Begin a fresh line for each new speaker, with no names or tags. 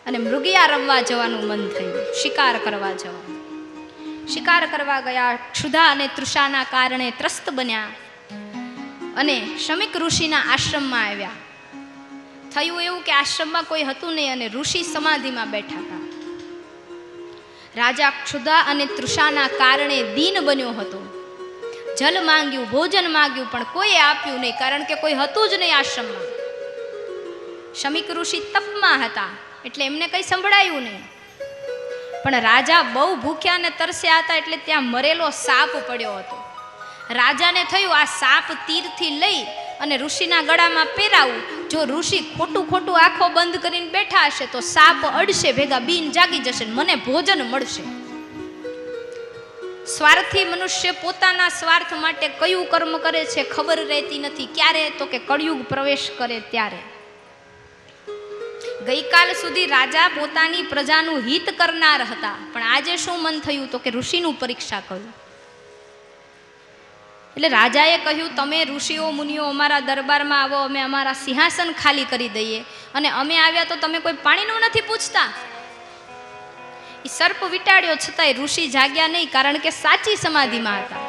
અને મૃગિયા રમવા જવાનું મન થયું, શિકાર કરવા જવાનું. શિકાર કરવા ગયા, ક્ષુધા અને તૃષાના કારણે ત્રસ્ત બન્યા અને શમિક ઋષિના આશ્રમમાં આવ્યા. થયું એવું કે આશ્રમમાં કોઈ હતું નહીં અને ઋષિ સમાધિમાં બેઠા હતા. રાજા ક્ષુધા અને તૃષાના કારણે દીન બન્યો હતો. જલ માંગ્યું, ભોજન માંગ્યું, પણ કોઈએ આપ્યું નહીં, કારણ કે કોઈ હતું જ નહીં આશ્રમમાં. શમિક ઋષિ તપમાં હતા એટલે એમને કંઈ સંભળાયું નહીં. પણ રાજા બહુ ભૂખ્યા અને તરસ્યા હતા એટલે ત્યાં મરેલો સાપ પડ્યો હતો. રાજાને થયું આ સાપ તીરથી લઈ અને ઋષિના ગળામાં પહેરાવું. જો ઋષિ ખોટું ખોટું આંખો બંધ કરીને બેઠા હશે તો સાપ અડશે, ભેગા બીન જાગી જશે, મને ભોજન મળશે. સ્વાર્થી મનુષ્ય પોતાના સ્વાર્થ માટે કયું કર્મ કરે છે ખબર રહેતી નથી. ક્યારે? તો કે કળિયુગ પ્રવેશ કરે ત્યારે. ગઈકાલ સુધી રાજા પોતાની પ્રજાનું હિત કરનાર હતા, પણ આજે શું મન થયું તો કે ઋષિનું પરીક્ષા કર્યું. એટલે રાજાએ કહ્યું, તમે ઋષિઓ મુનિઓ અમારા દરબારમાં આવો, અમે અમારા સિંહાસન ખાલી કરી દઈએ, અને અમે આવ્યા તો તમે કોઈ પાણીનું નથી પૂછતા. એ સર્પ વિટાડ્યો છતાંય ઋષિ જાગ્યા નહીં, કારણ કે સાચી સમાધિમાં હતા.